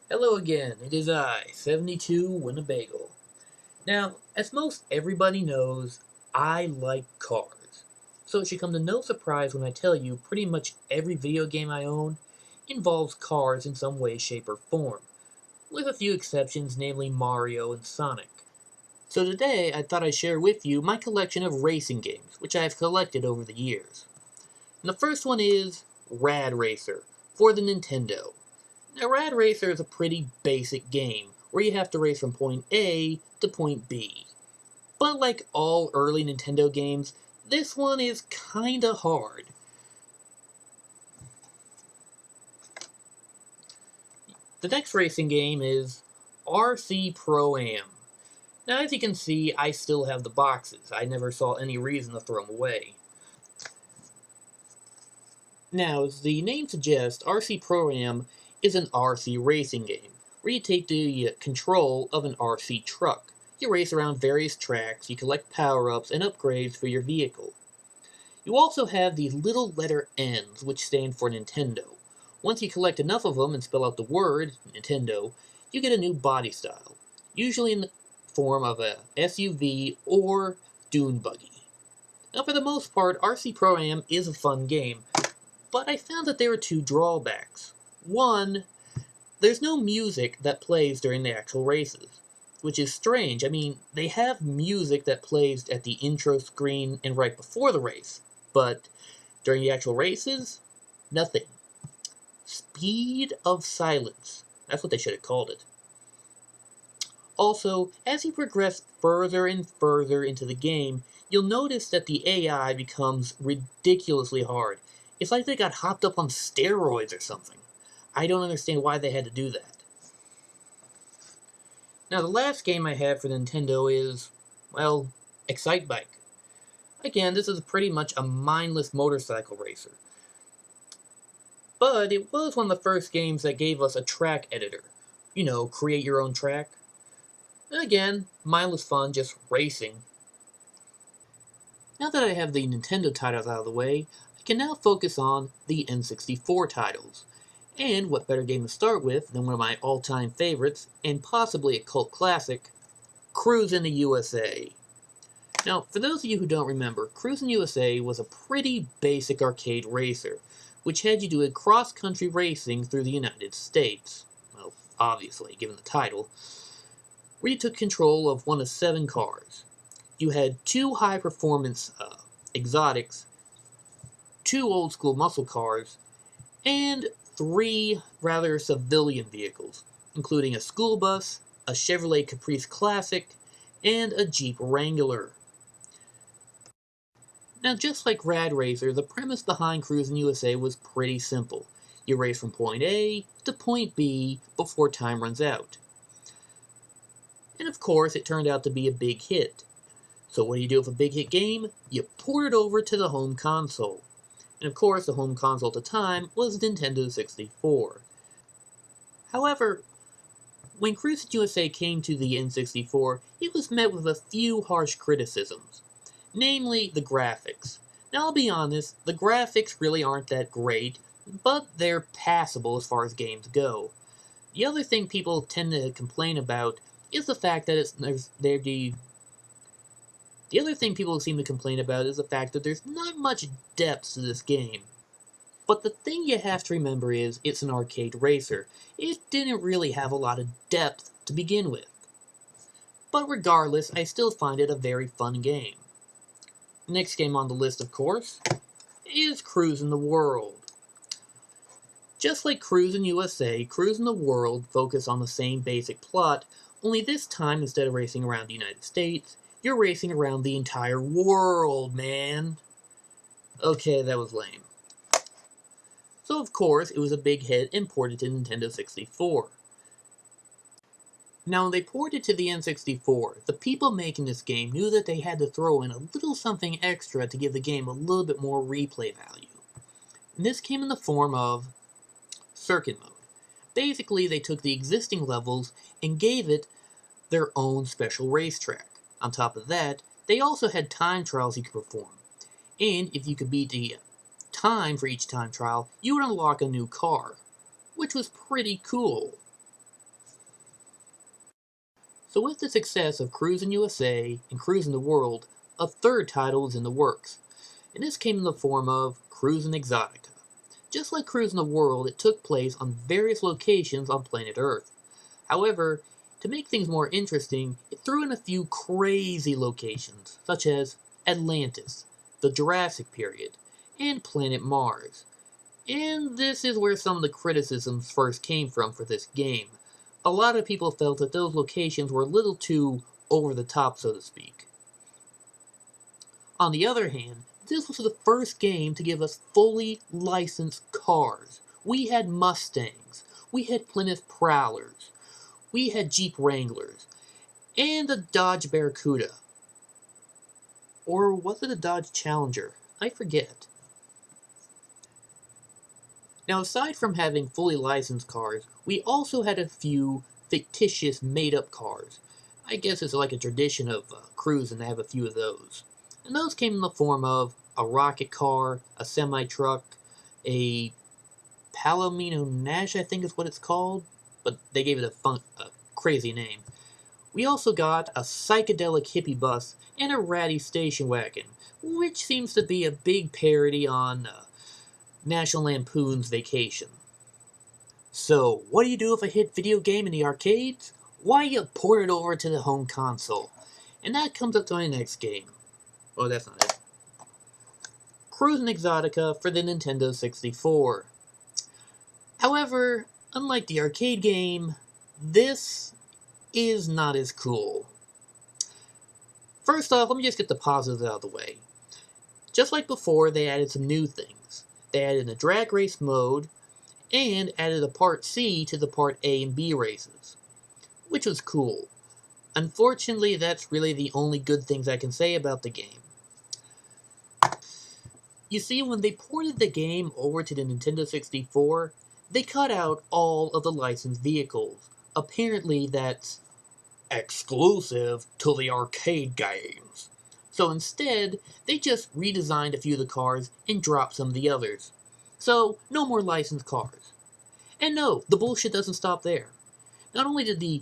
Hello again, it is I, 72 Winnebago. Now, as most everybody knows, I like cars. So it should come to no surprise when I tell you pretty much every video game I own involves cars in some way, shape, or form, with a few exceptions, namely Mario and Sonic. So today, I thought I'd share with you my collection of racing games, which I have collected over the years. And the first one is Rad Racer for the Nintendo. Now, Rad Racer is a pretty basic game, where you have to race from point A to point B. But like all early Nintendo games, this one is kinda hard. The next racing game is RC Pro-Am. Now, as you can see, I still have the boxes. I never saw any reason to throw them away. Now, as the name suggests, RC Pro-Am is an RC racing game, where you take the control of an RC truck. You race around various tracks, you collect power-ups and upgrades for your vehicle. You also have these little letter N's, which stand for Nintendo. Once you collect enough of them and spell out the word, Nintendo, you get a new body style, usually in the form of a SUV or dune buggy. Now, for the most part, RC Pro-Am is a fun game, but I found that there were two drawbacks. One, there's no music that plays during the actual races, which is strange. I mean, they have music that plays at the intro screen and right before the race, but during the actual races, nothing. Speed of silence. That's what they should have called it. Also, as you progress further and further into the game, you'll notice that the AI becomes ridiculously hard. It's like they got hopped up on steroids or something. I don't understand why they had to do that. Now, the last game I have for Nintendo is, well, Excitebike. Again, this is pretty much a mindless motorcycle racer. But it was one of the first games that gave us a track editor. You know, create your own track. Again, mindless fun, just racing. Now that I have the Nintendo titles out of the way, I can now focus on the N64 titles. And what better game to start with than one of my all-time favorites, and possibly a cult classic, Cruis'n USA. Now, for those of you who don't remember, Cruis'n USA was a pretty basic arcade racer, which had you doing cross-country racing through the United States. Well, obviously, given the title. Where you took control of one of 7 cars. You had 2 high-performance exotics, 2 old-school muscle cars, and 3 rather civilian vehicles, including a school bus, a Chevrolet Caprice Classic, and a Jeep Wrangler. Now, just like Rad Racer, the premise behind Cruis'n USA was pretty simple. You race from point A to point B before time runs out. And of course, it turned out to be a big hit. So what do you do with a big hit game? You port it over to the home console. And of course, the home console at the time was Nintendo 64. However, when Cruis'n USA came to the N64, it was met with a few harsh criticisms, namely the graphics. Now, I'll be honest, the graphics really aren't that great, but they're passable as far as games go. The other thing people tend to complain about is the fact that the other thing people seem to complain about is the fact that there's not much depth to this game. But the thing you have to remember is it's an arcade racer. It didn't really have a lot of depth to begin with. But regardless, I still find it a very fun game. Next game on the list, of course, is Cruis'n World. Just like Cruis'n USA, Cruis'n World focus on the same basic plot, only this time instead of racing around the United States, you're racing around the entire world, man. Okay, that was lame. So of course, it was a big hit and ported to Nintendo 64. Now, when they ported to the N64, the people making this game knew that they had to throw in a little something extra to give the game a little bit more replay value. And this came in the form of circuit mode. Basically, they took the existing levels and gave it their own special racetrack. On top of that, they also had time trials you could perform. And if you could beat the time for each time trial, you would unlock a new car, which was pretty cool. So with the success of Cruis'n USA and Cruis'n World, a third title is in the works, and this came in the form of Cruis'n Exotica. Just like Cruis'n World, it took place on various locations on planet Earth. However, to make things more interesting, it threw in a few crazy locations, such as Atlantis, the Jurassic period, and planet Mars. And this is where some of the criticisms first came from for this game. A lot of people felt that those locations were a little too over the top, so to speak. On the other hand, this was the first game to give us fully licensed cars. We had Mustangs, we had Plymouth Prowlers, we had Jeep Wranglers, and a Dodge Barracuda. Or was it a Dodge Challenger? I forget. Now, aside from having fully licensed cars, we also had a few fictitious made-up cars. I guess it's like a tradition of Cruis'n to have a few of those. And those came in the form of a rocket car, a semi-truck, a Palomino Nash, I think is what it's called, but they gave it a crazy name. We also got a psychedelic hippie bus and a ratty station wagon, which seems to be a big parody on National Lampoon's Vacation. So, what do you do if a hit video game in the arcades? Why, you port it over to the home console. And that comes up to my next game. Oh, that's not it. Cruis'n Exotica for the Nintendo 64. However, unlike the arcade game, this is not as cool. First off, let me just get the positives out of the way. Just like before, they added some new things. They added a drag race mode, and added a Part C to the Part A and B races, which was cool. Unfortunately, that's really the only good things I can say about the game. You see, when they ported the game over to the Nintendo 64, they cut out all of the licensed vehicles. Apparently that's exclusive to the arcade games. So instead, they just redesigned a few of the cars and dropped some of the others. So, no more licensed cars. And no, the bullshit doesn't stop there. Not only did the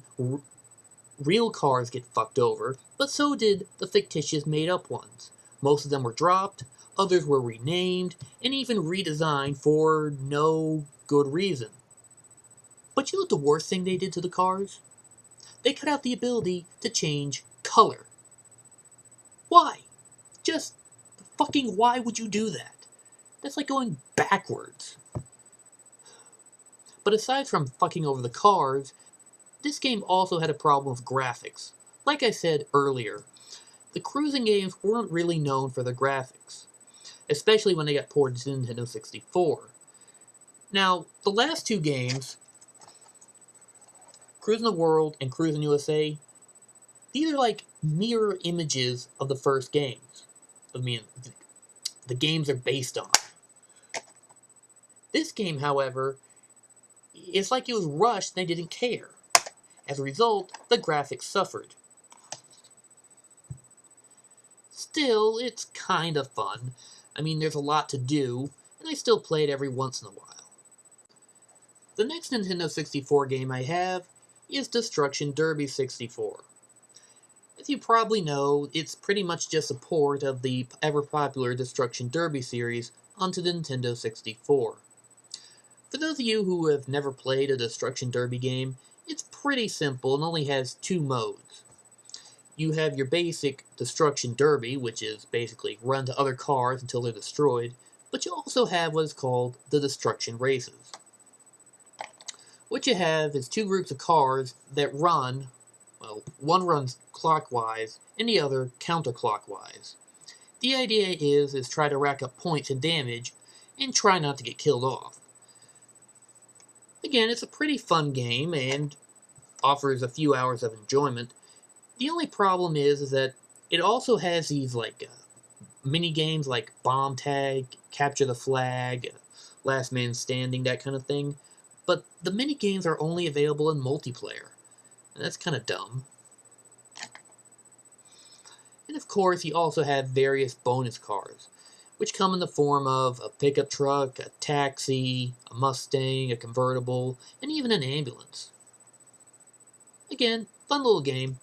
real cars get fucked over, but so did the fictitious made-up ones. Most of them were dropped, others were renamed, and even redesigned for no good reason. But you know what the worst thing they did to the cars? They cut out the ability to change color. Why? Just fucking why would you do that? That's like going backwards. But aside from fucking over the cars, this game also had a problem with graphics. Like I said earlier, the Cruis'n games weren't really known for their graphics, especially when they got ported to Nintendo 64. Now, the last two games, Cruis'n World and Cruis'n USA, these are like mirror images of the first games. I mean, the games are based on. This game, however, it's like it was rushed and they didn't care. As a result, the graphics suffered. Still, it's kind of fun. I mean, there's a lot to do, and I still play it every once in a while. The next Nintendo 64 game I have is Destruction Derby 64. As you probably know, it's pretty much just a port of the ever-popular Destruction Derby series onto the Nintendo 64. For those of you who have never played a Destruction Derby game, it's pretty simple and only has two modes. You have your basic Destruction Derby, which is basically run to other cars until they're destroyed, but you also have what is called the Destruction Races. What you have is two groups of cars that run, well, one runs clockwise and the other counterclockwise. The idea is try to rack up points and damage and try not to get killed off. Again, it's a pretty fun game and offers a few hours of enjoyment. The only problem is that it also has these mini games like Bomb Tag, Capture the Flag, Last Man Standing, that kind of thing. But the mini games are only available in multiplayer, and that's kind of dumb. And of course, you also have various bonus cars, which come in the form of a pickup truck, a taxi, a Mustang, a convertible, and even an ambulance. Again, fun little game.